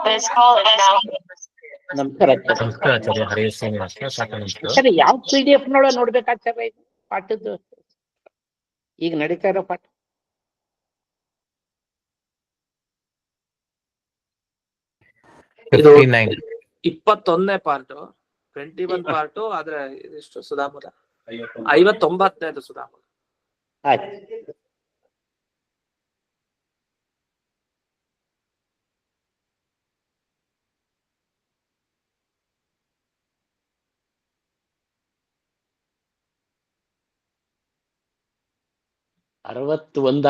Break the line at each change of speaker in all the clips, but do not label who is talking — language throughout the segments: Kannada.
This call is now.
ನಮಸ್ಕಾರ ಆಚಾರ್ಯ.
ನಮಸ್ಕಾರ ಆಚಾರ್ಯ. ಹರೇ ಶ್ರೀನಿವಾಸ. ಸಾಕು ನಮಸ್ಕಾರ.
ಆಚಾರ್ಯ, ಯಾವ PDF ನೋಡ್ಬೇಕಾಚಾರ್ಯ ಇದು ಪಾಠದ್ದು ಈಗ ನಡೀತಾ ಇರೋ ಪಾಠ?
ಇದು 21ನೇ ಪಾರ್ಟ್, 21 ಪಾರ್ಟ್. ಆದ್ರೆ ಇದಿಷ್ಟು ಸುಧಾಮೂಲ 59ನೇದು ಸುಧಾಮೂಲ.
ಆಯ್ತು.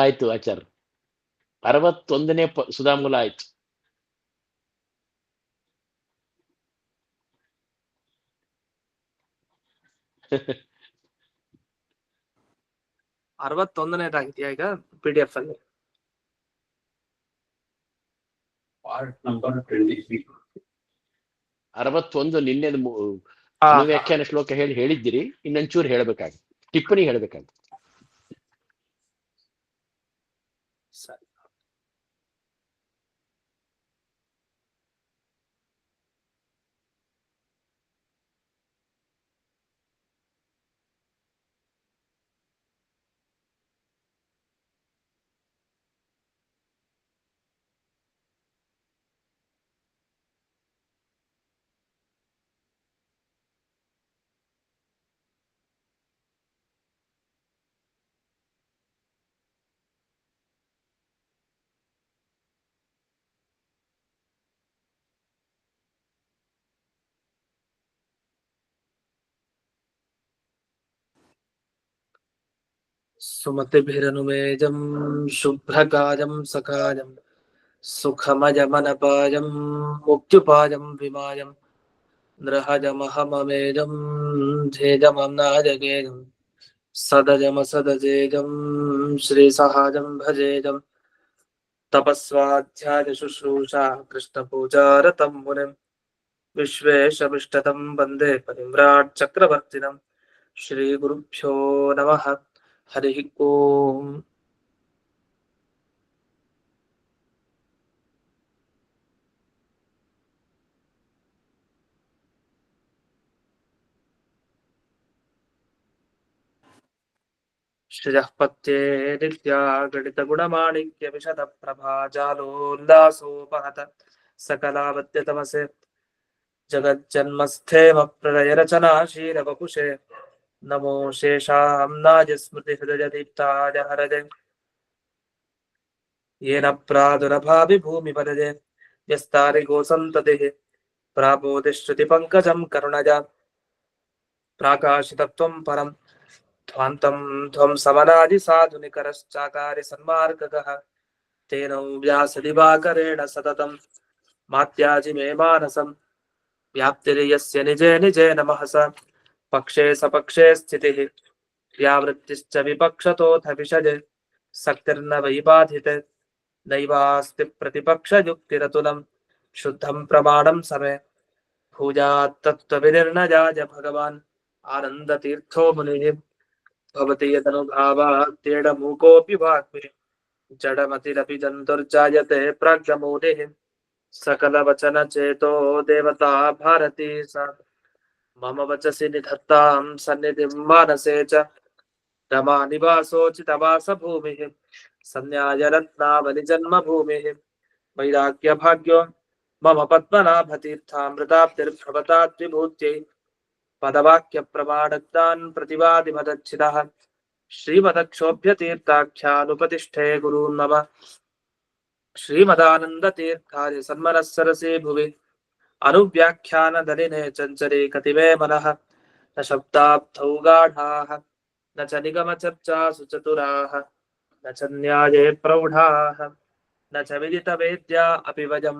ಆಯ್ತು ಆಚಾರ್ಯ. 61ನೇ ಸುಧಾಮೂಲ ಆಯ್ತು.
ಅರವತ್ತೊಂದನೇದಾಗಿದೆಯಾ ಈಗ PDF ಅಲ್ಲಿ?
Part number 23.
61 ನಿನ್ನೆದು ವ್ಯಾಖ್ಯಾನ ಶ್ಲೋಕ ಹೇಳಿದ್ದೀರಿ. ಇನ್ನೊಂಚೂರು ಹೇಳ್ಬೇಕಾಗುತ್ತೆ, ಟಿಪ್ಪಣಿ ಹೇಳ್ಬೇಕಾಗುತ್ತೆ.
ಸರಿ. सुमतिभिरनुमेजं शुभ्रकाजं सकाजं सुखमयमनपाजं मुक्त्युपाजं विमाजं नृहजमहममेजं धेजमम्नाजगेजं सदजमसदजेजं श्रीसहाजं भजेजं तपस्वाध्यायशुश्रूषा कृष्णपूजारतं मुनिं विश्वेशमिष्टतं वन्दे परिव्राट् चक्रवर्तिनं श्रीगुरुभ्यो नमः। हरि ओम। श्रियःपत्ये नित्या गणित गुणमाणिक्य विशद प्रभा जालोल्लासोपहत सकलावद्यतमसे जगज्जन्मस्थेम प्रलय रचनाशील वपुषे नमो शेषाम्नाय स्मृति हृदय दीप्ताय हरदे येन प्रादुरभावि भूमिपदे यस्तारिगो सन्ततिः प्राबोधिश्रुति पंकजं करुणजा प्राकाशितत्वं परं ध्वान्तं ध्वं समनादि साधुनिकरश्चाकारि सन्मार्गकः तेन व्यासदिवाकरेण सततं मात्याजि मे मानसं व्याप्तिर्यस्य निजे निजे नमः स पक्षे सपक्षे स्थितिः या वृत्तिश्च विपक्षतोऽथ विषजे शक्तिर्न वै बाधिते नैवास्ति प्रतिपक्षयुक्तिरतुलं शुद्धं प्रमाणं समे भूयात् तत्त्वविनिर्णयाय भगवान् आनन्दतीर्थो मुनिः भवति यदनुभावात् वाग्मि जडमतिरपि जन्तुर्जायते प्राज्ञमूनिः सकलवचनचेतो देवता भारती सा मम वचसि निधत्तां सन्निधिं मानसे च रमा निवासोचितवास भूमिः संन्यायरत्नावलिजन्मभूमिः वैराग्यभाग्यो मम पद्मनाभतीर्थामृताब्धिर्भवताद्विभूत्यै पदवाक्यप्रमाणज्ञान् प्रतिवादिमदच्छिदः श्रीमदक्षोभ्यतीर्थाख्यानुपतिष्ठे गुरून् मम श्रीमदानन्दतीर्थार्य सन्मनस्सरसे भुवि अनुव्याख्यानदलिने चञ्चले कतिमे मनः न शब्दाब्धौ गाढाः न च निगमचर्चासु चतुराः न च न्याये प्रौढाः न च विदितवेद्या अपि वयं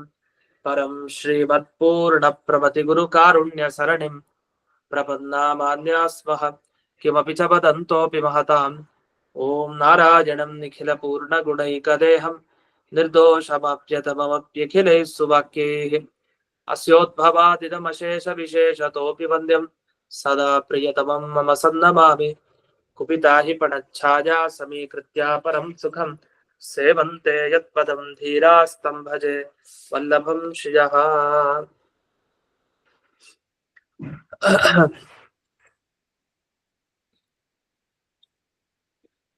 परं श्रीमत्पूर्णप्रमतिगुरुकारुण्यसरणिं प्रपन्नामान्या स्मः किमपि च वदन्तोऽपि महताम् ॐ नारायणं निखिलपूर्णगुणैकदेहं निर्दोषमाप्यतममप्यखिलैः सुवाक्यैः अस्योद्भवादिदमशेषविशेषतोऽपि वन्द्यं सदा प्रियतमं मम सन्नमामि कुपिता हि पणच्छाया समीकृत्या परं सुखं ಸೇವಂತೆ ಯತ್ಪದಂ ಧೀರಾಸ್ತಂ ಭಜೆ ವಲ್ಲಭಂ ಶ್ರಿಯಃ.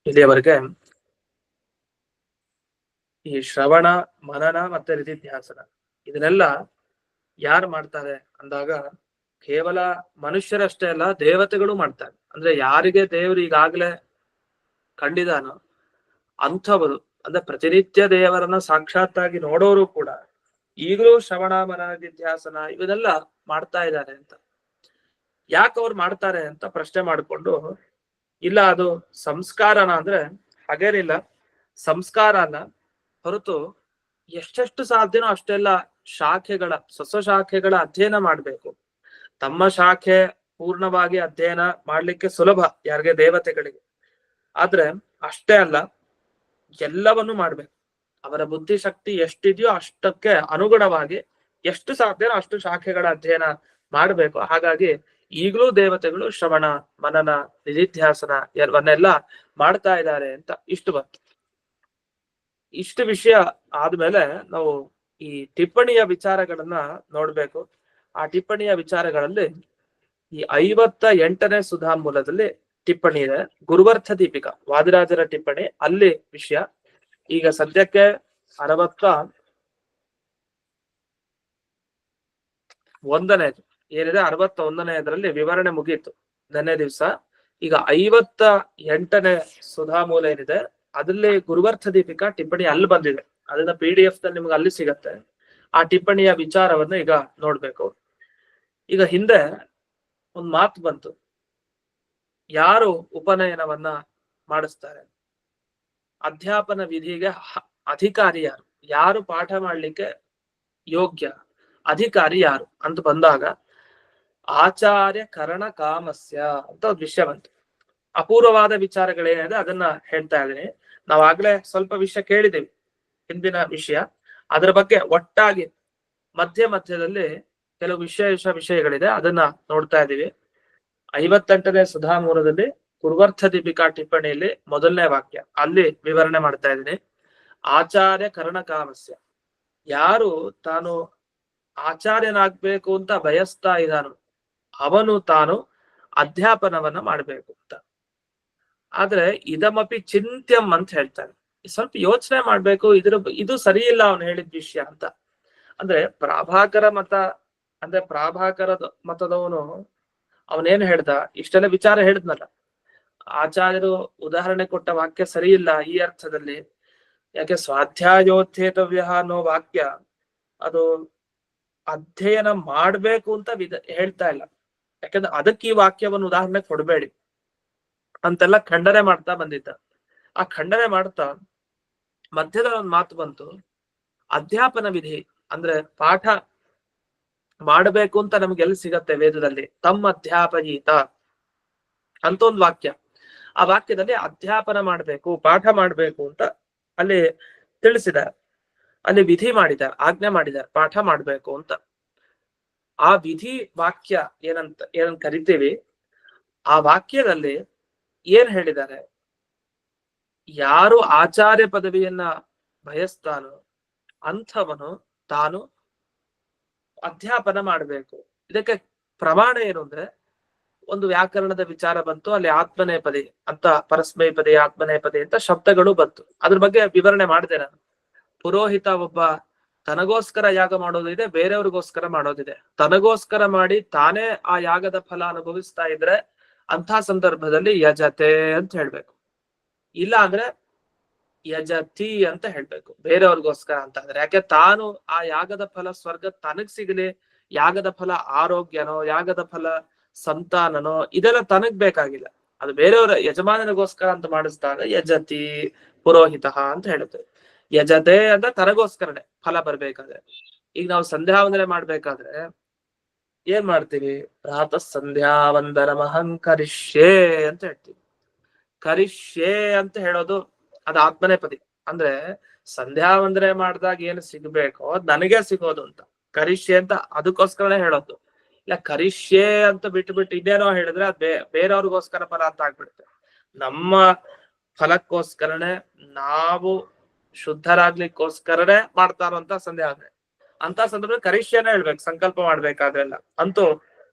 ಇಲ್ಲಿಯವರೆಗೆ ಈ ಶ್ರವಣ, ಮನನ ಮತ್ತೆ ನಿಧಿಧ್ಯಾಸನ ಇದನ್ನೆಲ್ಲ ಯಾರು ಮಾಡ್ತಾರೆ ಅಂದಾಗ ಕೇವಲ ಮನುಷ್ಯರಷ್ಟೇ ಅಲ್ಲ, ದೇವತೆಗಳು ಮಾಡ್ತಾರೆ. ಅಂದ್ರೆ ಯಾರಿಗೆ ದೇವರು ಈಗಾಗ್ಲೇ ಕಂಡಿದಾನೋ ಅಂಥವರು, ಅಂದ್ರೆ ಪ್ರತಿನಿತ್ಯ ದೇವರನ್ನ ಸಾಕ್ಷಾತ್ತಾಗಿ ನೋಡೋರು ಕೂಡ ಈಗಲೂ ಶ್ರವಣ, ಮನನ, ನಿಧಿಧ್ಯಾಸನ ಇವನ್ನೆಲ್ಲ ಮಾಡ್ತಾ ಇದ್ದಾರೆ ಅಂತ. ಯಾಕೆ ಅವ್ರು ಮಾಡ್ತಾರೆ ಅಂತ ಪ್ರಶ್ನೆ ಮಾಡಿಕೊಂಡು, ಇಲ್ಲ ಅದು ಸಂಸ್ಕಾರನ ಅಂದ್ರೆ ಹಾಗೇನಿಲ್ಲ, ಸಂಸ್ಕಾರ ಅಲ್ಲ, ಹೊರತು ಎಷ್ಟೆಷ್ಟು ಸಾಧ್ಯನೋ ಅಷ್ಟೆಲ್ಲ ಶಾಖೆಗಳ, ಶಾಖೆಗಳ ಅಧ್ಯಯನ ಮಾಡ್ಬೇಕು. ತಮ್ಮ ಶಾಖೆ ಪೂರ್ಣವಾಗಿ ಅಧ್ಯಯನ ಮಾಡ್ಲಿಕ್ಕೆ ಸುಲಭ ಯಾರಿಗೆ, ದೇವತೆಗಳಿಗೆ. ಆದ್ರೆ ಅಷ್ಟೇ ಅಲ್ಲ, ಎಲ್ಲವನ್ನೂ ಮಾಡ್ಬೇಕು. ಅವರ ಬುದ್ಧಿಶಕ್ತಿ ಎಷ್ಟಿದೆಯೋ ಅಷ್ಟಕ್ಕೆ ಅನುಗುಣವಾಗಿ ಎಷ್ಟು ಸಾಧ್ಯನೋ ಅಷ್ಟು ಶಾಖೆಗಳ ಅಧ್ಯಯನ ಮಾಡ್ಬೇಕು. ಹಾಗಾಗಿ ಈಗಲೂ ದೇವತೆಗಳು ಶ್ರವಣ, ಮನನ, ನಿಧಿಧ್ಯಾಸನ ಇವನ್ನೆಲ್ಲ ಮಾಡ್ತಾ ಇದ್ದಾರೆ ಅಂತ ಇಷ್ಟು ಬಂತು. ಇಷ್ಟು ವಿಷಯ ಆದ್ಮೇಲೆ ನಾವು ಈ ಟಿಪ್ಪಣಿಯ ವಿಚಾರಗಳನ್ನ ನೋಡ್ಬೇಕು. ಆ ಟಿಪ್ಪಣಿಯ ವಿಚಾರಗಳಲ್ಲಿ ಈ 58ನೇ ಸುಧಾಮೂಲದಲ್ಲಿ ಟಿಪ್ಪಣಿ ಇದೆ, ಗುರುವರ್ಥ ದೀಪಿಕಾ ವಾದಿರಾಜರ ಟಿಪ್ಪಣಿ, ಅಲ್ಲಿ ವಿಷಯ. ಈಗ ಸದ್ಯಕ್ಕೆ 61ನೇದು ಏನಿದೆ, 61ನೇದ್ರಲ್ಲಿ ವಿವರಣೆ ಮುಗೀತು ನೆನ್ನೆ ದಿವಸ. ಈಗ 58ನೇ ಸುಧಾಮೂಲ ಏನಿದೆ ಅದ್ರಲ್ಲಿ ಗುರುವರ್ಥ ದೀಪಿಕಾ ಟಿಪ್ಪಣಿ ಅಲ್ಲಿ ಬಂದಿದೆ. ಅದನ್ನ PDF ದಲ್ಲಿ ನಿಮ್ಗೆ ಅಲ್ಲಿ ಸಿಗತ್ತೆ. ಆ ಟಿಪ್ಪಣಿಯ ವಿಚಾರವನ್ನ ಈಗ ನೋಡ್ಬೇಕು. ಈಗ ಹಿಂದೆ ಒಂದ್ ಮಾತು ಬಂತು, ಯಾರು ಉಪನಯನವನ್ನ ಮಾಡಿಸ್ತಾರೆ, ಅಧ್ಯಾಪನ ವಿಧಿಗೆ ಅಧಿಕಾರಿ ಯಾರು, ಯಾರು ಪಾಠ ಮಾಡ್ಲಿಕ್ಕೆ ಯೋಗ್ಯ, ಅಧಿಕಾರಿ ಯಾರು ಅಂತ ಬಂದಾಗ ಆಚಾರ್ಯ ಕರಣ ಕಾಮಸ್ಯ ಅಂತ ಒಂದು ವಿಷಯ ಬಂತು. ಅಪೂರ್ವವಾದ ವಿಚಾರಗಳೇನಿದೆ ಅದನ್ನ ಹೇಳ್ತಾ ಇದ್ದೀನಿ. ನಾವಾಗ್ಲೇ ಸ್ವಲ್ಪ ವಿಷಯ ಕೇಳಿದ್ದೇವೆ ಹಿಂದಿನ ವಿಷಯ, ಅದರ ಬಗ್ಗೆ ಒಟ್ಟಾಗಿ ಮಧ್ಯದಲ್ಲಿ ಕೆಲವು ವಿಷಯಗಳಿದೆ, ಅದನ್ನ ನೋಡ್ತಾ ಇದ್ದೀವಿ. 58ನೇ ಸುಧಾಮೂಲದಲ್ಲಿ ಗುರುವರ್ಥ ದೀಪಿಕಾ ಟಿಪ್ಪಣಿಯಲ್ಲಿ ಮೊದಲನೇ ವಾಕ್ಯ, ಅಲ್ಲಿ ವಿವರಣೆ ಮಾಡ್ತಾ ಇದ್ದೀನಿ. ಆಚಾರ್ಯ ಕರ್ಣ ಕಾಮಸ್ಯ, ಯಾರು ತಾನು ಆಚಾರ್ಯನಾಗ್ಬೇಕು ಅಂತ ಬಯಸ್ತಾ ಇದ್ದಾನೋ ಅವನು ತಾನು ಅಧ್ಯಾಪನವನ್ನ ಮಾಡ್ಬೇಕು ಅಂತ. ಆದ್ರೆ ಇದಮಪಿ ಚಿಂತ್ಯಂ ಅಂತ ಹೇಳ್ತಾನೆ. ಸ್ವಲ್ಪ ಯೋಚನೆ ಮಾಡ್ಬೇಕು, ಇದು ಸರಿ ಇಲ್ಲ ಅವನು ಹೇಳಿದ ವಿಷಯ ಅಂತ. ಅಂದ್ರೆ ಪ್ರಾಭಾಕರ ಮತ, ಅಂದ್ರೆ ಪ್ರಾಭಾಕರದ ಮತದವನು ಅವನೇನ್ ಹೇಳ್ದ, ಇಷ್ಟೆಲ್ಲ ವಿಚಾರ ಹೇಳಿದ್ನಲ್ಲ, ಆಚಾರ್ಯರು ಉದಾಹರಣೆ ಕೊಟ್ಟ ವಾಕ್ಯ ಸರಿ ಇಲ್ಲ ಈ ಅರ್ಥದಲ್ಲಿ. ಯಾಕೆ ಸ್ವಾಧ್ಯಾಯೋತ್ಥೇತವ್ಯ ಅನ್ನೋ ವಾಕ್ಯ ಅದು ಅಧ್ಯಯನ ಮಾಡ್ಬೇಕು ಅಂತ ಹೇಳ್ತಾ ಇಲ್ಲ. ಯಾಕಂದ್ರೆ ಅದಕ್ಕೆ ಈ ವಾಕ್ಯವನ್ನು ಉದಾಹರಣೆ ಕೊಡಬೇಡಿ ಅಂತೆಲ್ಲ ಖಂಡನೆ ಮಾಡ್ತಾ ಬಂದಿದ್ದ. ಆ ಖಂಡನೆ ಮಾಡ್ತಾ ಮಧ್ಯದ ಒಂದು ಮಾತು ಬಂತು, ಅಧ್ಯಾಪನ ವಿಧಿ ಅಂದ್ರೆ ಪಾಠ ಮಾಡಬೇಕು ಅಂತ ನಮ್ಗೆ ಎಲ್ಲಿ ಸಿಗತ್ತೆ ವೇದದಲ್ಲಿ, ತಮ್ಮ ಅಧ್ಯಾಪಯೀತ ಅಂತ ಒಂದು ವಾಕ್ಯ. ಆ ವಾಕ್ಯದಲ್ಲಿ ಅಧ್ಯಾಪನ ಮಾಡ್ಬೇಕು, ಪಾಠ ಮಾಡ್ಬೇಕು ಅಂತ ಅಲ್ಲಿ ತಿಳಿಸಿದ್ದಾರೆ, ಅಲ್ಲಿ ವಿಧಿ ಮಾಡಿದ್ದಾರೆ, ಆಜ್ಞೆ ಮಾಡಿದ್ದಾರೆ ಪಾಠ ಮಾಡ್ಬೇಕು ಅಂತ. ಆ ವಿಧಿ ವಾಕ್ಯ ಏನಂತ ಕರಿತೀವಿ, ಆ ವಾಕ್ಯದಲ್ಲಿ ಏನ್ ಹೇಳಿದ್ದಾರೆ, ಯಾರು ಆಚಾರ್ಯ ಪದವಿಯನ್ನ ಬಯಸ್ತಾನೋ ಅಂಥವನು ತಾನು ಅಧ್ಯಾಪನ ಮಾಡ್ಬೇಕು. ಇದಕ್ಕೆ ಪ್ರಮಾಣ ಏನು ಅಂದ್ರೆ, ಒಂದು ವ್ಯಾಕರಣದ ವಿಚಾರ ಬಂತು, ಅಲ್ಲಿ ಆತ್ಮನೇಪದಿ ಅಂತ, ಪರಸ್ಮೈಪದಿ, ಆತ್ಮನೇಪದಿ ಅಂತ ಶಬ್ದಗಳು ಬಂತು. ಅದ್ರ ಬಗ್ಗೆ ವಿವರಣೆ ಮಾಡಿದೆ ನಾನು. ಪುರೋಹಿತ ಒಬ್ಬ ತನಗೋಸ್ಕರ ಯಾಗ ಮಾಡೋದಿದೆ, ಬೇರೆಯವ್ರಿಗೋಸ್ಕರ ಮಾಡೋದಿದೆ. ತನಗೋಸ್ಕರ ಮಾಡಿ ತಾನೇ ಆ ಯಾಗದ ಫಲ ಅನುಭವಿಸ್ತಾ ಇದ್ರೆ ಅಂಥ ಸಂದರ್ಭದಲ್ಲಿ ಯಜತೆ ಅಂತ ಹೇಳ್ಬೇಕು. ಇಲ್ಲ ಅಂದ್ರೆ ಯಜತಿ ಅಂತ ಹೇಳ್ಬೇಕು, ಬೇರೆಯವ್ರಿಗೋಸ್ಕರ ಅಂತ ಅಂದ್ರೆ. ಯಾಕೆ ತಾನು ಆ ಯಾಗದ ಫಲ ಸ್ವರ್ಗ ತನಗ್ ಸಿಗಲಿ, ಯಾಗದ ಫಲ ಆರೋಗ್ಯನೋ, ಯಾಗದ ಫಲ ಸಂತಾನನೋ, ಇದೆಲ್ಲ ತನಗ್ ಬೇಕಾಗಿಲ್ಲ, ಅದು ಬೇರೆಯವರ ಯಜಮಾನನಿಗೋಸ್ಕರ ಅಂತ ಮಾಡಿಸಿದಾಗ ಯಜತಿ ಪುರೋಹಿತ ಅಂತ ಹೇಳುತ್ತೆ. ಯಜತೆ ಅಂತ ತನಗೋಸ್ಕರನೇ ಫಲ ಬರ್ಬೇಕಾದ್ರೆ. ಈಗ ನಾವು ಸಂಧ್ಯಾ ವಂದನೆ ಮಾಡ್ಬೇಕಾದ್ರೆ ಏನ್ ಮಾಡ್ತೀವಿ, ಪ್ರಾತಃ ಸಂಧ್ಯಾ ವಂದನಮಹಂ ಕರಿಷ್ಯೇ ಅಂತ ಹೇಳ್ತೀವಿ. ಕರಿಷ್ಯೇ ಅಂತ ಹೇಳೋದು ಅದು ಆತ್ಮನೇಪದಿ. ಅಂದ್ರೆ ಸಂಧ್ಯಾ ವಂದನೆ ಮಾಡಿದಾಗ ಏನು ಸಿಗ್ಬೇಕೋ ಅದ್ ನನಗೆ ಸಿಗೋದು ಅಂತ ಕರಿಷ್ಯೆ ಅಂತ ಅದಕ್ಕೋಸ್ಕರನೇ ಹೇಳೋದು. ಇಲ್ಲ ಕರಿಷ್ಯೆ ಅಂತ ಬಿಟ್ಟು ಇನ್ನೇನೋ ಹೇಳಿದ್ರೆ ಅದ್ ಬೇರೆಯವ್ರಿಗೋಸ್ಕರ ಫಲ ಅಂತ ಆಗ್ಬಿಡುತ್ತೆ. ನಮ್ಮ ಫಲಕ್ಕೋಸ್ಕರನೇ ನಾವು ಶುದ್ಧರಾಗ್ಲಿಕ್ಕೋಸ್ಕರನೇ ಮಾಡ್ತಾರೋ ಅಂತ ಸಂದೇಹ ಆದ್ರೆ ಅಂತ ಸಂದರ್ಭದಲ್ಲಿ ಕರಿಷ್ಯನೇ ಹೇಳ್ಬೇಕು, ಸಂಕಲ್ಪ ಮಾಡ್ಬೇಕಾದ್ರೆಲ್ಲ. ಅಂತೂ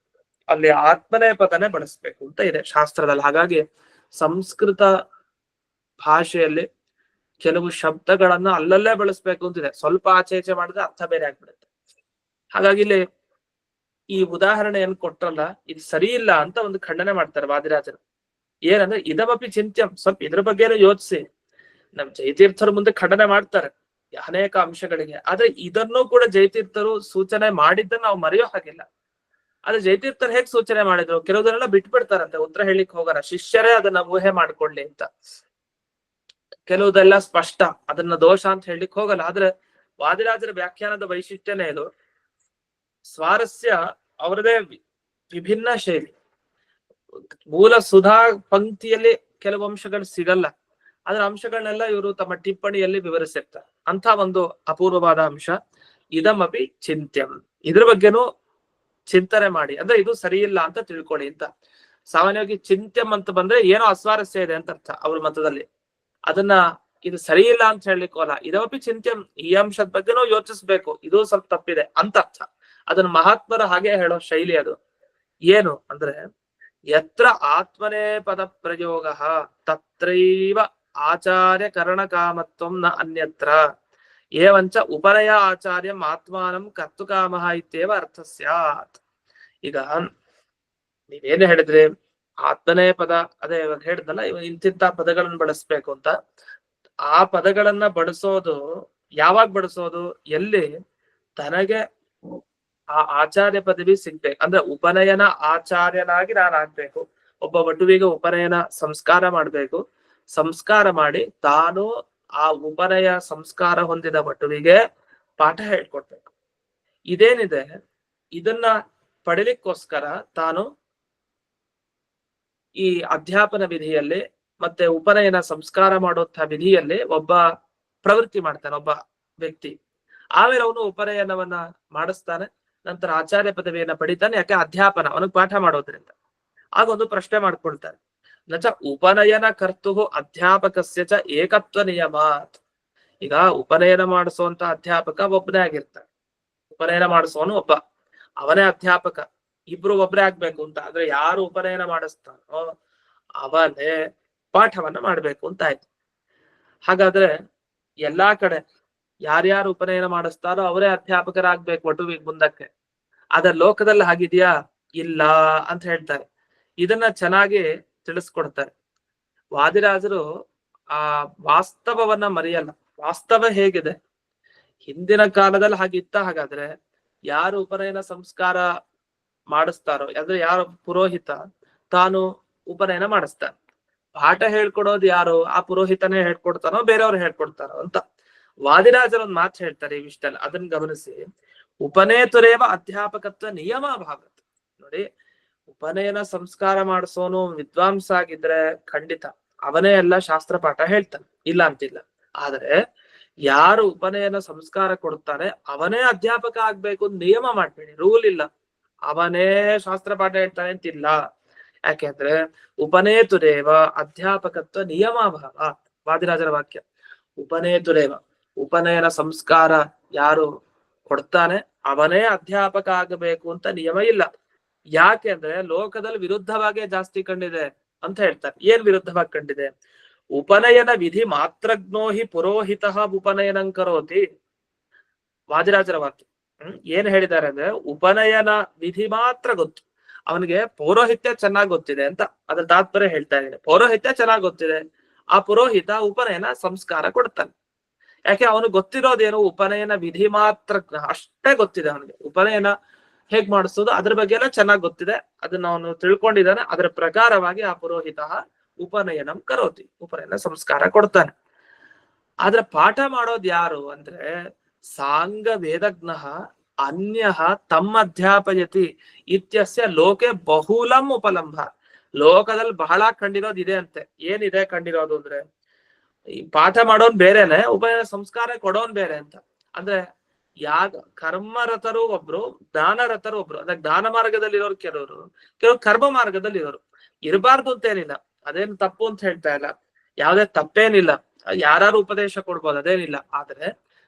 ಅಲ್ಲಿ ಆತ್ಮನೇ ಪದನೇ ಬಳಸ್ಬೇಕು ಅಂತ ಇದೆ ಶಾಸ್ತ್ರದಲ್ಲಿ. ಹಾಗಾಗಿ ಸಂಸ್ಕೃತ ಭಾಷೆಯಲ್ಲಿ ಕೆಲವು ಶಬ್ದಗಳನ್ನ ಅಲ್ಲಲ್ಲೇ ಬಳಸ್ಬೇಕು ಅಂತಿದೆ. ಸ್ವಲ್ಪ ಆಚೆ ಈಚೆ ಮಾಡಿದ್ರೆ ಅರ್ಥ ಬೇರೆ ಆಗ್ಬಿಡುತ್ತೆ. ಹಾಗಾಗಿ ಇಲ್ಲಿ ಈ ಉದಾಹರಣೆ ಏನ್ ಕೊಟ್ರಲ್ಲ, ಇದು ಸರಿ ಇಲ್ಲ ಅಂತ ಒಂದು ಖಂಡನೆ ಮಾಡ್ತಾರೆ ವಾದಿರಾಜರು. ಏನಂದ್ರೆ ಇದಮಪಿ ಚಿಂತ್ಯಂ, ಸ್ವಲ್ಪ ಇದ್ರ ಬಗ್ಗೆನೂ ಯೋಚಿಸಿ. ನಮ್ ಜಯತೀರ್ಥರು ಮುಂದೆ ಖಂಡನೆ ಮಾಡ್ತಾರೆ ಅನೇಕ ಅಂಶಗಳಿಗೆ, ಆದ್ರೆ ಇದನ್ನೂ ಕೂಡ ಜಯತೀರ್ಥರು ಸೂಚನೆ ಮಾಡಿದ್ದನ್ನ ನಾವು ಮರೆಯೋ ಹಾಗಿಲ್ಲ. ಆದ್ರೆ ಜಯತೀರ್ಥರು ಹೇಗ್ ಸೂಚನೆ ಮಾಡಿದ್ರು, ಕೆಲವುದನ್ನೆಲ್ಲ ಬಿಟ್ಬಿಡ್ತಾರಂತೆ, ಉತ್ತರ ಹೇಳಿಕ್ ಹೋಗಾರ, ಶಿಷ್ಯರೇ ಅದನ್ನ ಊಹೆ ಮಾಡ್ಕೊಳ್ಳಿ ಅಂತ. ಕೆಲವುದೆಲ್ಲ ಸ್ಪಷ್ಟ, ಅದನ್ನ ದೋಷ ಅಂತ ಹೇಳಿಕ್ ಹೋಗಲ್ಲ. ಆದ್ರೆ ವಾದಿರಾಜರ ವ್ಯಾಖ್ಯಾನದ ವೈಶಿಷ್ಟ್ಯನೇ ಇದು. ಸ್ವಾರಸ್ಯ ಅವರದೇ ವಿಭಿನ್ನ ಶೈಲಿ. ಮೂಲ ಸುಧಾ ಪಂಕ್ತಿಯಲ್ಲಿ ಕೆಲವು ಅಂಶಗಳು ಸಿಗಲ್ಲ, ಅದರ ಅಂಶಗಳನ್ನೆಲ್ಲ ಇವರು ತಮ್ಮ ಟಿಪ್ಪಣಿಯಲ್ಲಿ ವಿವರಿಸಿರ್ತಾರೆ. ಅಂತ ಒಂದು ಅಪೂರ್ವವಾದ ಅಂಶ ಇದಮಪಿ ಚಿಂತ್ಯಂ, ಇದ್ರ ಬಗ್ಗೆನೂ ಚಿಂತನೆ ಮಾಡಿ, ಅಂದ್ರೆ ಇದು ಸರಿ ಇಲ್ಲ ಅಂತ ತಿಳ್ಕೊಳ್ಳಿ ಅಂತ. ಸಾಮಾನ್ಯವಾಗಿ ಚಿಂತ್ಯಂ ಅಂತ ಬಂದ್ರೆ ಏನೋ ಅಸ್ವಾರಸ್ಯ ಇದೆ ಅಂತ ಅರ್ಥ ಅವ್ರ ಮತದಲ್ಲಿ. ಅದನ್ನ ಇದು ಸರಿ ಇಲ್ಲ ಅಂತ ಹೇಳಲಿಕ್ಕೋಲ್ಲ, ಇದಮಪಿ ಚಿಂತ್ಯಂ, ಈ ಅಂಶದ ಬಗ್ಗೆನೂ ಯೋಚಿಸ್ಬೇಕು, ಇದು ಸ್ವಲ್ಪ ತಪ್ಪಿದೆ ಅಂತ ಅರ್ಥ. ಅದನ್ನ ಮಹಾತ್ಮರ ಹಾಗೆ ಹೇಳೋ ಶೈಲಿ ಅದು. ಏನು ಅಂದ್ರೆ ಯತ್ರ ಆತ್ಮನೇ ಪದ ಪ್ರಯೋಗ ತತ್ರೈವ ಆಚಾರ್ಯ ಕರಣ ಕಾಮತ್ವಂ ನ ಅನ್ಯತ್ರ ಏವಂಚ ಉಪನಯ ಆಚಾರ್ಯಂ ಆತ್ಮಾನಂ ಕರ್ತುಕಾಮಃ ಇತ್ಯೇವ ಅರ್ಥ ಸ್ಯಾತ್. ಈಗ ನೀವೇನು ಹೇಳಿದ್ರಿ, ಆತ್ಮನೇ ಪದ, ಅದೇ ಇವಾಗ ಹೇಳಿದ್ನಲ್ಲ, ಇಂತಿಂತ ಪದಗಳನ್ನು ಬಳಸ್ಬೇಕು ಅಂತ. ಆ ಪದಗಳನ್ನ ಬಳಸೋದು ಯಾವಾಗ ಬಳಸೋದು, ಎಲ್ಲಿ ತನಗೆ ಆ ಆಚಾರ್ಯ ಪದವಿ ಸಿಗ್ಬೇಕು. ಅಂದ್ರೆ ಉಪನಯನ ಆಚಾರ್ಯನಾಗಿ ನಾನು ಆಗ್ಬೇಕು, ಒಬ್ಬ ವಟುವಿಗೆ ಉಪನಯನ ಸಂಸ್ಕಾರ ಮಾಡ್ಬೇಕು, ಸಂಸ್ಕಾರ ಮಾಡಿ ತಾನು ಆ ಉಪನಯ ಸಂಸ್ಕಾರ ಹೊಂದಿದ ವಟುವಿಗೆ ಪಾಠ ಹೇಳ್ಕೊಡ್ಬೇಕು. ಇದೇನಿದೆ ಇದನ್ನ ಪಡಿಲಿಕ್ಕೋಸ್ಕರ ತಾನು ಈ ಅಧ್ಯಾಪನ ವಿಧಿಯಲ್ಲಿ ಮತ್ತೆ ಉಪನಯನ ಸಂಸ್ಕಾರ ಮಾಡುವಂತಹ ವಿಧಿಯಲ್ಲಿ ಒಬ್ಬ ಪ್ರವೃತ್ತಿ ಮಾಡ್ತಾನೆ ಒಬ್ಬ ವ್ಯಕ್ತಿ. ಆಮೇಲೆ ಅವನು ಉಪನಯನವನ್ನ ಮಾಡಿಸ್ತಾನೆ, ನಂತರ ಆಚಾರ್ಯ ಪದವಿಯನ್ನ ಪಡಿತಾನೆ. ಯಾಕೆ? ಅಧ್ಯಾಪನ, ಅವನಿಗೆ ಪಾಠ ಮಾಡೋದ್ರಿಂದ. ಆಗ ಒಂದು ಪ್ರಶ್ನೆ ಮಾಡ್ಕೊಳ್ತಾರೆ, ನಚ ಉಪನಯನ ಕರ್ತು ಅಧ್ಯಾಪಕಸ್ಯ ಚ ಏಕತ್ವ ನಿಯಮಾತ್. ಈಗ ಉಪನಯನ ಮಾಡಿಸುವಂತ ಅಧ್ಯಾಪಕ ಒಬ್ಬನೇ ಆಗಿರ್ತಾನೆ, ಉಪನಯನ ಮಾಡಿಸುವವನು ಒಬ್ಬ, ಅವನೇ ಅಧ್ಯಾಪಕ, ಇಬ್ರು ಒಬ್ಬರೇ ಆಗ್ಬೇಕು ಅಂತ. ಆದ್ರೆ ಯಾರು ಉಪನಯನ ಮಾಡಿಸ್ತಾನೋ ಅವನೇ ಪಾಠವನ್ನ ಮಾಡ್ಬೇಕು ಅಂತ ಆಯ್ತು. ಹಾಗಾದ್ರೆ ಎಲ್ಲಾ ಕಡೆ ಯಾರ್ಯಾರು ಉಪನಯನ ಮಾಡಿಸ್ತಾರೋ ಅವರೇ ಅಧ್ಯಾಪಕರಾಗ್ಬೇಕು ವಟುವಿಗೆ ಮುಂದಕ್ಕೆ. ಅದ್ರ ಲೋಕದಲ್ಲಿ ಹಾಗಿದ್ಯಾ? ಇಲ್ಲ ಅಂತ ಹೇಳ್ತಾರೆ. ಇದನ್ನ ಚೆನ್ನಾಗಿ ತಿಳಿಸ್ಕೊಡ್ತಾರೆ ವಾದಿರಾಜರು. ಆ ವಾಸ್ತವವನ್ನ ಮರೆಯಲ್ಲ. ವಾಸ್ತವ ಹೇಗಿದೆ, ಹಿಂದಿನ ಕಾಲದಲ್ಲಿ ಹಾಗಿತ್ತ. ಹಾಗಾದ್ರೆ ಯಾರು ಉಪನಯನ ಸಂಸ್ಕಾರ ಮಾಡಿಸ್ತಾರೋ, ಅಂದ್ರೆ ಯಾರು ಪುರೋಹಿತ ತಾನು ಉಪನಯನ ಮಾಡಿಸ್ತಾನೆ, ಪಾಠ ಹೇಳ್ಕೊಡೋದು ಯಾರು? ಆ ಪುರೋಹಿತನೇ ಹೇಳ್ಕೊಡ್ತಾನೋ ಬೇರೆಯವ್ರು ಹೇಳ್ಕೊಡ್ತಾರೋ ಅಂತ ವಾದಿರಾಜರ ಒಂದು ಮಾತು ಹೇಳ್ತಾರೆ ಈ ವಿಷಯದಲ್ಲಿ. ಅದನ್ನ ಗಮನಿಸಿ. ಉಪನೇತುರೇವ ಅಧ್ಯಾಪಕತ್ವ ನಿಯಮ ಭಾಗತ್. ನೋಡಿ, ಉಪನಯನ ಸಂಸ್ಕಾರ ಮಾಡಿಸೋನು ವಿದ್ವಾಂಸ ಆಗಿದ್ರೆ ಖಂಡಿತ ಅವನೇ ಎಲ್ಲ ಶಾಸ್ತ್ರ ಪಾಠ ಹೇಳ್ತಾನೆ, ಇಲ್ಲ ಅಂತಿಲ್ಲ. ಆದ್ರೆ ಯಾರು ಉಪನಯನ ಸಂಸ್ಕಾರ ಕೊಡ್ತಾನೆ ಅವನೇ ಅಧ್ಯಾಪಕ ಆಗ್ಬೇಕು ನಿಯಮ ಮಾಡ್ಬೇಡಿ, ರೂಲ್ ಇಲ್ಲ. ಅವನೇ ಶಾಸ್ತ್ರ ಪಾಠ ಹೇಳ್ತಾನೆ ಅಂತಿಲ್ಲ. ಯಾಕೆಂದ್ರೆ ಉಪನೇತುರೇವ ಅಧ್ಯಾಪಕತ್ವ ನಿಯಮಾಭಾವ, ವಾದಿರಾಜರ ವಾಕ್ಯ. ಉಪನೇತುರೇವ, ಉಪನಯನ ಸಂಸ್ಕಾರ ಯಾರು ಕೊಡ್ತಾನೆ ಅವನೇ ಅಧ್ಯಾಪಕ ಆಗಬೇಕು ಅಂತ ನಿಯಮ ಇಲ್ಲ. ಯಾಕೆ ಅಂದ್ರೆ ಲೋಕದಲ್ಲಿ ವಿರುದ್ಧವಾಗೇ ಜಾಸ್ತಿ ಕಂಡಿದೆ ಅಂತ ಹೇಳ್ತಾರೆ. ಏನ್ ವಿರುದ್ಧವಾಗಿ ಕಂಡಿದೆ? ಉಪನಯನ ವಿಧಿ ಮಾತ್ರಜ್ಞೋ ಹಿ ಪುರೋಹಿತ ಉಪನಯನಂ ಕರೋತಿ. ವಾದಿರಾಜರ ವಾಕ್ಯ. ಏನ್ ಹೇಳಿದ್ದಾರೆ ಅಂದ್ರೆ ಉಪನಯನ ವಿಧಿ ಮಾತ್ರ ಗೊತ್ತು ಅವನಿಗೆ, ಪೌರೋಹಿತ್ಯ ಚೆನ್ನಾಗಿ ಗೊತ್ತಿದೆ ಅಂತ. ಅದ್ರ ತಾತ್ಪರ್ಯ ಹೇಳ್ತಾ ಇದ್ದೇನೆ. ಪೌರೋಹಿತ್ಯ ಚೆನ್ನಾಗಿ ಗೊತ್ತಿದೆ, ಆ ಪುರೋಹಿತ ಉಪನಯನ ಸಂಸ್ಕಾರ ಕೊಡ್ತಾನೆ. ಯಾಕೆ? ಅವನು ಗೊತ್ತಿರೋದೇನು? ಉಪನಯನ ವಿಧಿ ಮಾತ್ರ ಅಷ್ಟೇ ಗೊತ್ತಿದೆ ಅವನಿಗೆ. ಉಪನಯನ ಹೇಗ್ ಮಾಡಿಸೋದು ಅದ್ರ ಬಗ್ಗೆ ಎಲ್ಲ ಚೆನ್ನಾಗಿ ಗೊತ್ತಿದೆ, ಅದನ್ನ ಅವನು ತಿಳ್ಕೊಂಡಿದ್ದಾನೆ. ಅದರ ಪ್ರಕಾರವಾಗಿ ಆ ಪುರೋಹಿತ ಉಪನಯನಂ ಕರೋತಿ, ಉಪನಯನ ಸಂಸ್ಕಾರ ಕೊಡ್ತಾನೆ. ಆದ್ರೆ ಪಾಠ ಮಾಡೋದು ಯಾರು ಅಂದ್ರೆ ಸಾಂಗ ವೇದಜ್ಞ ಅನ್ಯ ತಮ್ಮ ಅಧ್ಯಾಪಯತಿ ಇತ್ಯಸ್ಯ ಲೋಕೆ ಬಹುಲಂ ಉಪಲಂಭ. ಲೋಕದಲ್ಲಿ ಬಹಳ ಕಂಡಿರೋದು ಇದೆ ಅಂತೆ. ಏನಿದೆ ಕಂಡಿರೋದು ಅಂದ್ರೆ ಈ ಪಾಠ ಮಾಡೋನ್ ಬೇರೆನೆ, ಉಪನಯನ ಸಂಸ್ಕಾರ ಕೊಡೋನ್ ಬೇರೆ ಅಂತ. ಅಂದ್ರೆ ಕರ್ಮರತರು ಒಬ್ರು, ಜ್ಞಾನರತರು ಒಬ್ರು. ಅಂದ್ರೆ ಜ್ಞಾನ ಮಾರ್ಗದಲ್ಲಿ ಇರೋರು ಕೆಲವರು ಕರ್ಮ ಮಾರ್ಗದಲ್ಲಿ ಇರೋರು. ಇರಬಾರ್ದು ಅಂತ ಏನಿಲ್ಲ, ಅದೇನು ತಪ್ಪು ಅಂತ ಹೇಳ್ತಾ ಇಲ್ಲ. ಯಾವುದೇ ತಪ್ಪೇನಿಲ್ಲ, ಯಾರು ಉಪದೇಶ ಕೊಡ್ಬೋದು, ಅದೇನಿಲ್ಲ. ಆದ್ರೆ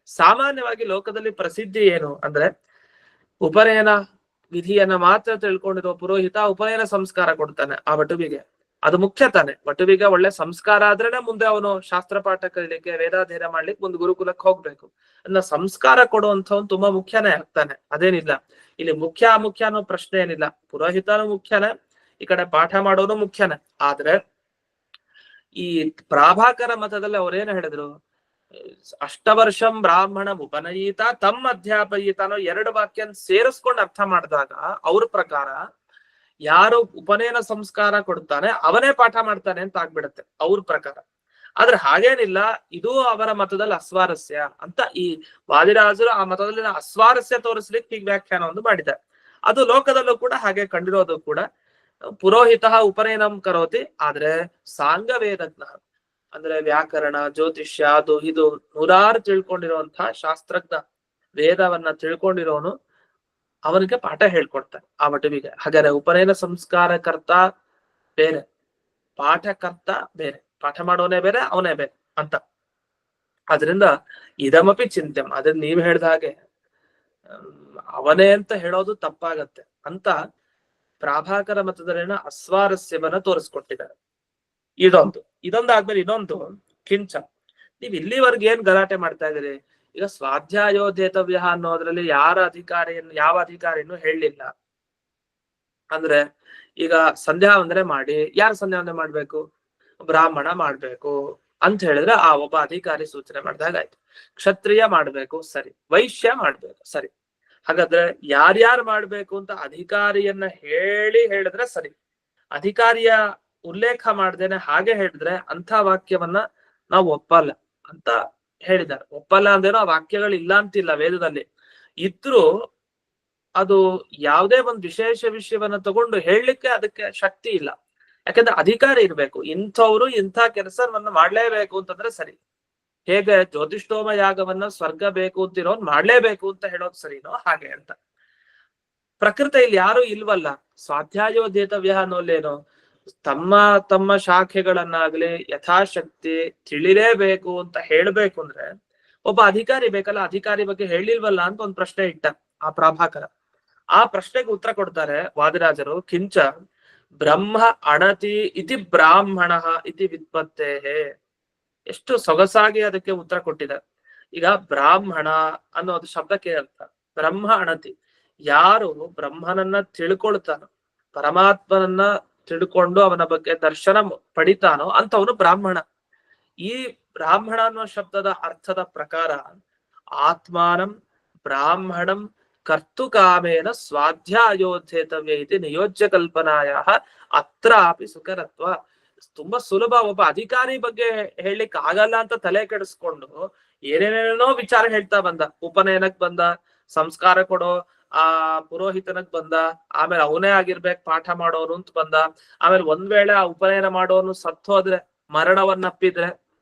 ಸಾಮಾನ್ಯವಾಗಿ ಲೋಕದಲ್ಲಿ ಪ್ರಸಿದ್ಧಿ ಏನು ಅಂದ್ರೆ ಉಪನಯನ ವಿಧಿಯನ್ನ ಮಾತ್ರ ತಿಳ್ಕೊಂಡಿರೋ ಪುರೋಹಿತ ಉಪನಯನ ಸಂಸ್ಕಾರ ಕೊಡ್ತಾನೆ ಆ ವಟುವಿಗೆ. ಅದು ಮುಖ್ಯ ತಾನೆ. ವಟುವಿಗೆ ಒಳ್ಳೆ ಸಂಸ್ಕಾರ ಆದ್ರೇನೆ ಮುಂದೆ ಅವನು ಶಾಸ್ತ್ರ ಪಾಠ ಕಲಿಲಿಕ್ಕೆ, ವೇದಾಧ್ಯಯನ ಮಾಡ್ಲಿಕ್ಕೆ ಒಂದು ಗುರುಕುಲಕ್ಕೆ ಹೋಗ್ಬೇಕು. ಅದನ್ನ ಸಂಸ್ಕಾರ ಕೊಡುವಂಥವ್ನು ತುಂಬಾ ಮುಖ್ಯನೇ ಆಗ್ತಾನೆ, ಅದೇನಿಲ್ಲ. ಇಲ್ಲಿ ಮುಖ್ಯ ಅಮುಖ್ಯ ಅನ್ನೋ ಪ್ರಶ್ನೆ ಏನಿಲ್ಲ. ಪುರೋಹಿತನು ಮುಖ್ಯನೇ, ಈ ಕಡೆ ಪಾಠ ಮಾಡೋನು ಮುಖ್ಯನೇ. ಆದ್ರೆ ಈ ಪ್ರಾಭಾಕರ ಮತದಲ್ಲಿ ಅವ್ರೇನ್ ಹೇಳಿದ್ರು, ಅಷ್ಟವರ್ಷಂ ಬ್ರಾಹ್ಮಣ ಉಪನಯೀತ ತಮ್ಮ ಅಧ್ಯಾಪಯಿತ ಅನ್ನೋ 2 ವಾಕ್ಯ ಸೇರಿಸ್ಕೊಂಡು ಅರ್ಥ ಮಾಡಿದಾಗ ಅವ್ರ ಪ್ರಕಾರ ಯಾರು ಉಪನಯನ ಸಂಸ್ಕಾರ ಕೊಡ್ತಾನೆ ಅವನೇ ಪಾಠ ಮಾಡ್ತಾನೆ ಅಂತ ಆಗ್ಬಿಡತ್ತೆ ಅವ್ರ ಪ್ರಕಾರ. ಆದ್ರೆ ಹಾಗೇನಿಲ್ಲ, ಇದು ಅವರ ಮತದಲ್ಲಿ ಅಸ್ವಾರಸ್ಯ ಅಂತ ಈ ವಾದಿರಾಜರು ಆ ಮತದಲ್ಲಿ ಅಸ್ವಾರಸ್ಯ ತೋರಿಸ್ಲಿಕ್ಕೆ ಹೀಗೆ ವ್ಯಾಖ್ಯಾನವನ್ನು ಮಾಡಿದ್ದಾರೆ. ಅದು ಲೋಕದಲ್ಲೂ ಕೂಡ ಹಾಗೆ ಕಂಡಿರೋದು ಕೂಡ. ಪುರೋಹಿತ ಉಪನಯನಂ ಕರೋತಿ, ಆದ್ರೆ ಸಾಂಗ ವೇದಜ್ಞ ಅಂದ್ರೆ ವ್ಯಾಕರಣ, ಜ್ಯೋತಿಷ್ಯ, ಅದು ಇದು 100 ತಿಳ್ಕೊಂಡಿರುವಂತಹ ಶಾಸ್ತ್ರಜ್ಞ, ವೇದವನ್ನ ತಿಳ್ಕೊಂಡಿರೋನು ಅವನಿಗೆ ಪಾಠ ಹೇಳ್ಕೊಡ್ತಾನೆ ಆ ವಟುವಿಗೆ. ಹಾಗಾದ್ರೆ ಉಪನಯನ ಸಂಸ್ಕಾರಕರ್ತ ಬೇರೆ, ಪಾಠಕರ್ತ ಬೇರೆ, ಪಾಠ ಮಾಡೋನೇ ಬೇರೆ, ಅವನೇ ಬೇರೆ ಅಂತ. ಆದ್ರಿಂದ ಇದಮಪಿ ಚಿಂತ್ಯಂ, ಅದನ್ನ ನೀವ್ ಹೇಳ್ದ ಹಾಗೆ ಅವನೇ ಅಂತ ಹೇಳೋದು ತಪ್ಪಾಗತ್ತೆ ಅಂತ ಪ್ರಾಭಾಕರ ಮತದಲ್ಲಿನ ಅಸ್ವಾರಸ್ಯವನ್ನ ತೋರಿಸ್ಕೊಟ್ಟಿದ್ದಾರೆ. ಇದೊಂದಾದ್ಮೇಲೆ ಇನ್ನೊಂದು ಕಿಂಚ. ನೀವ್ ಇಲ್ಲಿವರೆಗೆ ಏನ್ ಗಲಾಟೆ ಮಾಡ್ತಾ ಇದೀರಿ? ಈಗ ಸ್ವಾಧ್ಯಾಯೋಧೇತವ್ಯ ಅನ್ನೋದ್ರಲ್ಲಿ ಯಾವ ಅಧಿಕಾರಿಯನ್ನು ಹೇಳಲಿಲ್ಲ. ಅಂದ್ರೆ ಈಗ ಸಂಧ್ಯಾ ವಂದನೆ ಮಾಡಿ, ಯಾರು ಸಂಧ್ಯಾ ವಂದನೆ ಮಾಡ್ಬೇಕು? ಬ್ರಾಹ್ಮಣ ಮಾಡ್ಬೇಕು ಅಂತ ಹೇಳಿದ್ರೆ ಆ ಒಬ್ಬ ಅಧಿಕಾರಿ ಸೂಚನೆ ಮಾಡಿದಾಗಾಯ್ತು. ಕ್ಷತ್ರಿಯ ಮಾಡ್ಬೇಕು, ಸರಿ. ವೈಶ್ಯ ಮಾಡ್ಬೇಕು, ಸರಿ. ಹಾಗಾದ್ರೆ ಯಾರ್ಯಾರು ಮಾಡ್ಬೇಕು ಅಂತ ಅಧಿಕಾರಿಯನ್ನ ಹೇಳಿದ್ರೆ ಸರಿ. ಅಧಿಕಾರಿಯ ಉಲ್ಲೇಖ ಮಾಡ್ದೇನೆ ಹಾಗೆ ಹೇಳಿದ್ರೆ ಅಂಥ ವಾಕ್ಯವನ್ನ ನಾವು ಒಪ್ಪಲ್ಲ ಅಂತ ಹೇಳಿದ್ದಾರೆ. ಒಪ್ಪಲ್ಲ ಅಂದೇನೋ ಆ ವಾಕ್ಯಗಳು ಇಲ್ಲ ಅಂತಿಲ್ಲ ವೇದದಲ್ಲಿ, ಇದ್ರೂ ಅದು ಯಾವುದೇ ಒಂದು ವಿಶೇಷ ವಿಷಯವನ್ನ ತಗೊಂಡು ಹೇಳಲಿಕ್ಕೆ ಅದಕ್ಕೆ ಶಕ್ತಿ ಇಲ್ಲ. ಯಾಕಂದ್ರೆ ಅಧಿಕಾರಿ ಇರ್ಬೇಕು, ಇಂಥವ್ರು ಇಂಥ ಕೆಲಸವನ್ನ ಮಾಡ್ಲೇಬೇಕು ಅಂತಂದ್ರೆ ಸರಿ. ಹೇಗೆ ಜ್ಯೋತಿಷ್ಠೋಮ ಯಾಗವನ್ನ ಸ್ವರ್ಗ ಬೇಕು ಅಂತಿರೋನ್ ಮಾಡ್ಲೇಬೇಕು ಅಂತ ಹೇಳೋದು ಸರಿನೋ ಹಾಗೆ ಅಂತ. ಪ್ರಕೃತಿ ಇಲ್ಲಿ ಯಾರು ಇಲ್ವಲ್ಲ. ಸ್ವಾಧ್ಯಾಯೋಧೇತವ್ಯ ಅನ್ನೋಲ್ಲೇನೋ ತಮ್ಮ ಶಾಖೆಗಳನ್ನಾಗ್ಲಿ ಯಥಾಶಕ್ತಿ ತಿಳಿಲೇಬೇಕು ಅಂತ ಹೇಳ್ಬೇಕು ಅಂದ್ರೆ ಒಬ್ಬ ಅಧಿಕಾರಿ ಬೇಕಲ್ಲ. ಅಧಿಕಾರಿ ಬಗ್ಗೆ ಹೇಳಿಲ್ವಲ್ಲ ಅಂತ ಒಂದು ಪ್ರಶ್ನೆ ಇಟ್ಟ ಆ ಪ್ರಾಭಾಕರ. ಆ ಪ್ರಶ್ನೆಗೆ ಉತ್ತರ ಕೊಡ್ತಾರೆ ವಾದಿರಾಜರು. ಕಿಂಚ ಬ್ರಹ್ಮ ಅಣತಿ ಇತಿ ಬ್ರಾಹ್ಮಣ ಇತಿ ವಿತ್ಪತ್ತೇ. ಎಷ್ಟು ಸೊಗಸಾಗಿ ಅದಕ್ಕೆ ಉತ್ತರ ಕೊಟ್ಟಿದ್ದಾರೆ. ಈಗ ಬ್ರಾಹ್ಮಣ ಅನ್ನೋದು ಶಬ್ದಕ್ಕೆ ಅರ್ಥ ಬ್ರಹ್ಮ ಅಣತಿ, ಯಾರು ಬ್ರಹ್ಮನನ್ನ ತಿಳ್ಕೊಳ್ತಾನೋ, ಪರಮಾತ್ಮನನ್ನ ತಿಳ್ಕೊಂಡು ಅವನ ಬಗ್ಗೆ ದರ್ಶನ ಪಡಿತಾನೋ ಅಂತವನು ಬ್ರಾಹ್ಮಣ. ಈ ಬ್ರಾಹ್ಮಣ ಅನ್ನೋ ಶಬ್ದದ ಅರ್ಥದ ಪ್ರಕಾರ ಆತ್ಮಾನಂ ಬ್ರಾಹ್ಮಣಂ ಕರ್ತುಕಾಮೇನ ಸ್ವಾಧ್ಯಾಯೋಧೇತವ್ಯ ಇತಿ ನಿಯೋಜ್ಯ ಕಲ್ಪನಾಯ ಅತ್ರಾಪಿ ಸುಕರತ್ವ. ತುಂಬಾ ಸುಲಭ. ಒಬ್ಬ ಅಧಿಕಾರಿ ಬಗ್ಗೆ ಹೇಳಲಿಕ್ಕೆ ಆಗಲ್ಲ ಅಂತ ತಲೆ ಕೆಡಿಸ್ಕೊಂಡು ಏನೇನೇನೋ ವಿಚಾರ ಹೇಳ್ತಾ ಬಂದ. ಉಪನಯನಕ್ ಬಂದ, ಸಂಸ್ಕಾರ ಕೊಡೋ ಆ ಪುರೋಹಿತನಕ್ ಬಂದ, ಆಮೇಲೆ ಅವನೇ ಆಗಿರ್ಬೇಕು ಪಾಠ ಮಾಡೋನು ಅಂತ ಬಂದ. ಆಮೇಲೆ ಒಂದ್ ವೇಳೆ ಆ ಉಪನಯನ ಮಾಡೋನು ಸತ್ತೋದ್ರೆ, ಮರಣವನ್ನಪ್ಪಿದ್ರೆ,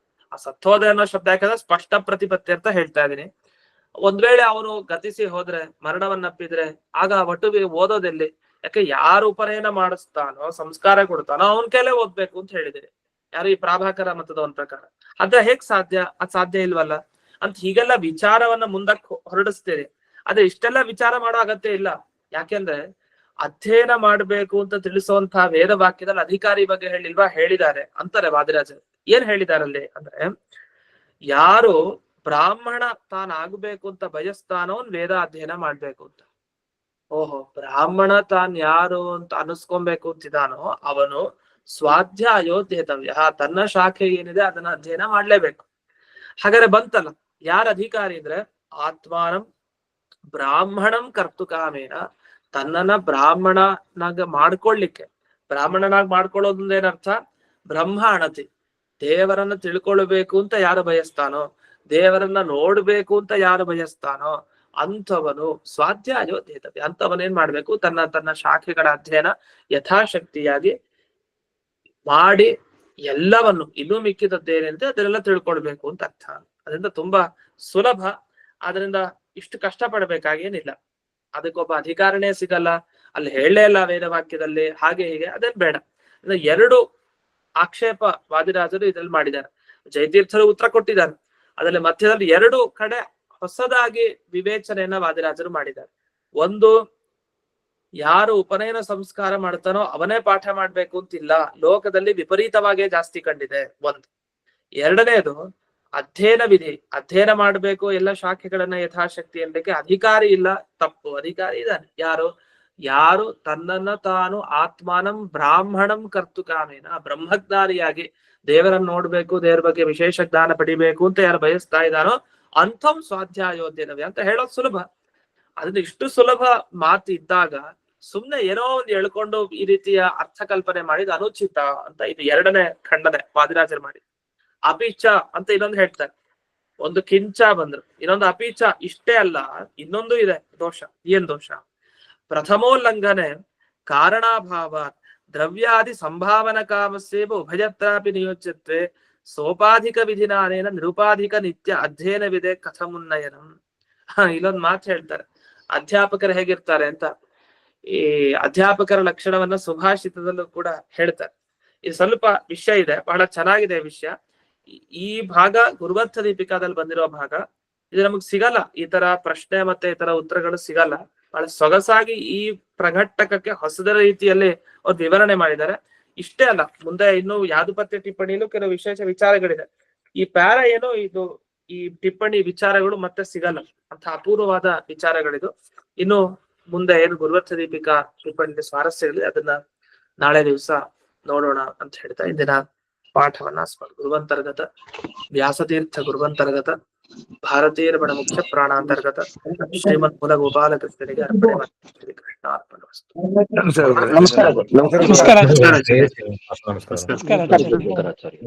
ಆ ಸತ್ತೋದ್ರೆ ಅನ್ನೋ ಶಬ್ದ ಯಾಕಂದ್ರೆ ಸ್ಪಷ್ಟ ಪ್ರತಿಪತ್ತಿ ಅಂತ ಹೇಳ್ತಾ ಇದೀನಿ. ಒಂದ್ ವೇಳೆ ಅವನು ಗತಿಸಿ ಹೋದ್ರೆ, ಮರಣವನ್ನಪ್ಪಿದ್ರೆ, ಆಗ ವಟುವಿ ಓದೋದೆಲ್ಲಿ? ಯಾಕೆ ಯಾರು ಉಪನಯನ ಮಾಡಿಸ್ತಾನೋ, ಸಂಸ್ಕಾರ ಕೊಡ್ತಾನೋ ಅವನ ಕೈಲೇ ಓದ್ಬೇಕು ಅಂತ ಹೇಳಿದಿರಿ. ಯಾರು? ಈ ಪ್ರಾಭಾಕರ ಮತದವನ ಪ್ರಕಾರ. ಅದ್ರ ಹೇಗ್ ಸಾಧ್ಯ? ಅದ್ ಸಾಧ್ಯ ಇಲ್ವಲ್ಲ ಅಂತ ಹೀಗೆಲ್ಲ ವಿಚಾರವನ್ನ ಮುಂದಕ್ಕೆ ಹೊರಡಿಸ್ತೀರಿ. ಆದ್ರೆ ಇಷ್ಟೆಲ್ಲ ವಿಚಾರ ಮಾಡೋ ಅಗತ್ಯ ಇಲ್ಲ. ಯಾಕೆಂದ್ರೆ ಅಧ್ಯಯನ ಮಾಡ್ಬೇಕು ಅಂತ ತಿಳಿಸುವಂತಹ ವೇದ ವಾಕ್ಯದಲ್ಲಿ ಅಧಿಕಾರಿ ಬಗ್ಗೆ ಹೇಳಿಲ್ವಾ? ಹೇಳಿದ್ದಾರೆ ಅಂತಾರೆ ವಾದಿರಾಜರು. ಏನ್ ಹೇಳಿದಾರಲ್ಲಿ ಅಂದ್ರೆ, ಯಾರು ಬ್ರಾಹ್ಮಣ ತಾನಾಗ್ಬೇಕು ಅಂತ ಬಯಸ್ತಾನೋ ಅವ್ನು ವೇದ ಅಧ್ಯಯನ ಮಾಡ್ಬೇಕು ಅಂತ. ಓಹೋ, ಬ್ರಾಹ್ಮಣ ತಾನ್ ಯಾರು ಅಂತ ಅನಿಸ್ಕೊಬೇಕು ಅಂತಿದಾನೋ ಅವನು ಸ್ವಾಧ್ಯಾಯೋಧೇತವ್ಯ, ತನ್ನ ಶಾಖೆ ಏನಿದೆ ಅದನ್ನ ಅಧ್ಯಯನ ಮಾಡ್ಲೇಬೇಕು. ಹಾಗಾದ್ರೆ ಬಂತಲ್ಲ, ಯಾರ ಅಧಿಕಾರಿ ಅಂದ್ರೆ ಆತ್ಮಾನಂ ಬ್ರಾಹ್ಮಣಂ ಕರ್ತುಕಾಮೇನ, ತನ್ನನ್ನ ಬ್ರಾಹ್ಮಣನಾಗ ಮಾಡ್ಕೊಳ್ಲಿಕ್ಕೆ, ಬ್ರಾಹ್ಮಣನಾಗ್ ಮಾಡ್ಕೊಳ್ಳೋದ್ರಿಂದ ಏನರ್ಥ? ಬ್ರಹ್ಮ ಅಣತಿ, ದೇವರನ್ನ ತಿಳ್ಕೊಳ್ಬೇಕು ಅಂತ ಯಾರು ಬಯಸ್ತಾನೋ, ದೇವರನ್ನ ನೋಡ್ಬೇಕು ಅಂತ ಯಾರು ಬಯಸ್ತಾನೋ ಅಂಥವನು ಸ್ವಾಧ್ಯಾಯೋಧೇತವ್ಯ, ಅಂಥವನೇನ್ ಮಾಡ್ಬೇಕು? ತನ್ನ ಶಾಖೆಗಳ ಅಧ್ಯಯನ ಯಥಾಶಕ್ತಿಯಾಗಿ ಮಾಡಿ ಎಲ್ಲವನ್ನು ಇನ್ನೂ ಮಿಕ್ಕಿದದ್ದೇನಂತೆ ಅದನ್ನೆಲ್ಲ ತಿಳ್ಕೊಳ್ಬೇಕು ಅಂತ ಅರ್ಥ. ಅದರಿಂದ ತುಂಬಾ ಸುಲಭ. ಆದ್ರಿಂದ ಇಷ್ಟು ಕಷ್ಟ ಪಡ್ಬೇಕಾಗೇನಿಲ್ಲ. ಅದಕ್ಕೊಬ್ಬ ಅಧಿಕಾರನೇ ಸಿಗಲ್ಲ, ಅಲ್ಲಿ ಹೇಳಲೇ ಇಲ್ಲ ವೇದವಾಕ್ಯದಲ್ಲಿ, ಹಾಗೆ ಹೀಗೆ ಅದೇನ್ ಬೇಡ. 2 ಆಕ್ಷೇಪ ವಾದಿರಾಜರು ಇದ್ರಲ್ಲಿ ಮಾಡಿದ್ದಾರೆ. ಜಯತೀರ್ಥರು ಉತ್ತರ ಕೊಟ್ಟಿದ್ದಾರೆ. ಅದರಲ್ಲಿ ಮಧ್ಯದಲ್ಲಿ 2 ಕಡೆ ಹೊಸದಾಗಿ ವಿವೇಚನೆಯನ್ನ ವಾದಿರಾಜರು ಮಾಡಿದ್ದಾರೆ. ಒಂದು, ಯಾರು ಉಪನಯನ ಸಂಸ್ಕಾರ ಮಾಡ್ತಾನೋ ಅವನೇ ಪಾಠ ಮಾಡ್ಬೇಕು ಅಂತಿಲ್ಲ, ಲೋಕದಲ್ಲಿ ವಿಪರೀತವಾಗೇ ಜಾಸ್ತಿ ಕಂಡಿದೆ ಒಂದು. ಎರಡನೇದು, ಅಧ್ಯಯನ ವಿಧಿ, ಅಧ್ಯಯನ ಮಾಡ್ಬೇಕು ಎಲ್ಲ ಶಾಖೆಗಳನ್ನ ಯಥಾಶಕ್ತಿ ಅನ್ಲಿಕ್ಕೆ ಅಧಿಕಾರಿ ಇಲ್ಲ, ತಪ್ಪು. ಅಧಿಕಾರಿ ಇದ್ದಾನೆ. ಯಾರು ತನ್ನನ್ನ ತಾನು ಆತ್ಮಾನಂ ಬ್ರಾಹ್ಮಣಂ ಕರ್ತುಕಾಮೇನ, ಬ್ರಹ್ಮಜ್ಞಾನಿಯಾಗಿ ದೇವರನ್ನು ನೋಡ್ಬೇಕು, ದೇವರ ಬಗ್ಗೆ ವಿಶೇಷ ಜ್ಞಾನ ಪಡಿಬೇಕು ಅಂತ ಯಾರು ಬಯಸ್ತಾ ಇದ್ದಾನೋ ಅಂಥಂ ಸ್ವಾಧ್ಯಾಯೋದ್ಯನವೇ ಅಂತ ಹೇಳೋದು ಸುಲಭ. ಅದನ್ನ ಇಷ್ಟು ಸುಲಭ ಮಾತು ಇದ್ದಾಗ ಸುಮ್ನೆ ಏನೋ ಒಂದು ಎಳ್ಕೊಂಡು ಈ ರೀತಿಯ ಅರ್ಥಕಲ್ಪನೆ ಮಾಡಿದ ಅನುಚಿತ ಅಂತ ಇದು 2ನೇ ಖಂಡನೆ ವಾದಿರಾಜರು ಮಾಡಿ. ಅಪಿಚ ಅಂತ ಇನ್ನೊಂದು ಹೇಳ್ತಾರೆ. ಒಂದು ಕಿಂಚ ಬಂದ್ರು, ಇನ್ನೊಂದು ಅಪಿಚ. ಇಷ್ಟೇ ಅಲ್ಲ, ಇನ್ನೊಂದು ಇದೆ ದೋಷ. ಏನ್ ದೋಷ? ಪ್ರಥಮೋಲ್ಲಂಘನೆ ಕಾರಣಾಭಾವ ದ್ರವ್ಯಾದಿ ಸಂಭಾವನ ಕಾಮಸ್ಯೇವ ಉಭಯತ್ರಾಪಿ ನಿಯೋಜ್ಯತ್ವೆ ಸೋಪಾಧಿಕ ವಿಧಿನಾನೇನ ನಿರುಪಾಧಿಕ ನಿತ್ಯ ಅಧ್ಯಯನವಿದೆ ಕಥಮುನ್ನಯನಂ. ಇಲ್ಲೊಂದು ಮಾತು ಹೇಳ್ತಾರೆ. ಅಧ್ಯಾಪಕರು ಹೇಗಿರ್ತಾರೆ ಅಂತ, ಈ ಅಧ್ಯಾಪಕರ ಲಕ್ಷಣವನ್ನ ಸುಭಾಷಿತದಲ್ಲೂ ಕೂಡ ಹೇಳ್ತಾರೆ. ಇದು ಸ್ವಲ್ಪ ವಿಷಯ ಇದೆ, ಬಹಳ ಚೆನ್ನಾಗಿದೆ ವಿಷಯ. ಈ ಭಾಗ ಗುರುವರ್ಥ ದೀಪಿಕಾದಲ್ಲಿ ಬಂದಿರೋ ಭಾಗ. ಇದು ನಮಗ್ ಸಿಗಲ್ಲ, ಈ ತರ ಪ್ರಶ್ನೆ ಮತ್ತೆ ಈ ತರ ಉತ್ತರಗಳು ಸಿಗಲ್ಲ. ಬಹಳ ಸೊಗಸಾಗಿ ಈ ಪ್ರಘಟ್ಟಕಕ್ಕೆ ಹೊಸದ ರೀತಿಯಲ್ಲಿ ಅವ್ರು ವಿವರಣೆ ಮಾಡಿದ್ದಾರೆ. ಇಷ್ಟೇ ಅಲ್ಲ, ಮುಂದೆ ಇನ್ನು ಯಾದುಪತ್ಯ ಟಿಪ್ಪಣಿಯಲ್ಲೂ ಕೆಲವು ವಿಶೇಷ ವಿಚಾರಗಳಿದೆ. ಈ ಪ್ಯಾರ ಏನೋ ಇದು, ಈ ಟಿಪ್ಪಣಿ ವಿಚಾರಗಳು ಮತ್ತೆ ಸಿಗಲ್ಲ, ಅಂತ ಅಪೂರ್ವವಾದ ವಿಚಾರಗಳಿದು. ಇನ್ನು ಮುಂದೆ ಏನು ಗುರುವರ್ಥ ದೀಪಿಕಾ ಟಿಪ್ಪಣಿ ಸ್ವಾರಸ್ಯಗಳಿದೆ ಅದನ್ನ ನಾಳೆ ದಿವಸ ನೋಡೋಣ ಅಂತ ಹೇಳ್ತಾ ಇಂದಿನ ಪಾಠವನ್ನ ಗುರುವಂತರ್ಗತ ವ್ಯಾಸತೀರ್ಥ ಗುರುವಂತರ್ಗತ ಭಾರತೀಯ ಬಣ ಮುಖ್ಯ ಪ್ರಾಣಾಂತರ್ಗತ ಶ್ರೀಮದ್ ಮೂಲ ಗೋಪಾಲ ಕೃಷ್ಣನಿಗೆ ಅರ್ಪಣೆ ಮಾಡ್ತೀನಿ. ಕೃಷ್ಣ ಅರ್ಪಣ.
ನಮಸ್ಕಾರ.
ನಮಸ್ಕಾರ.
ನಮಸ್ಕಾರ ಆಚಾರ್ಯ.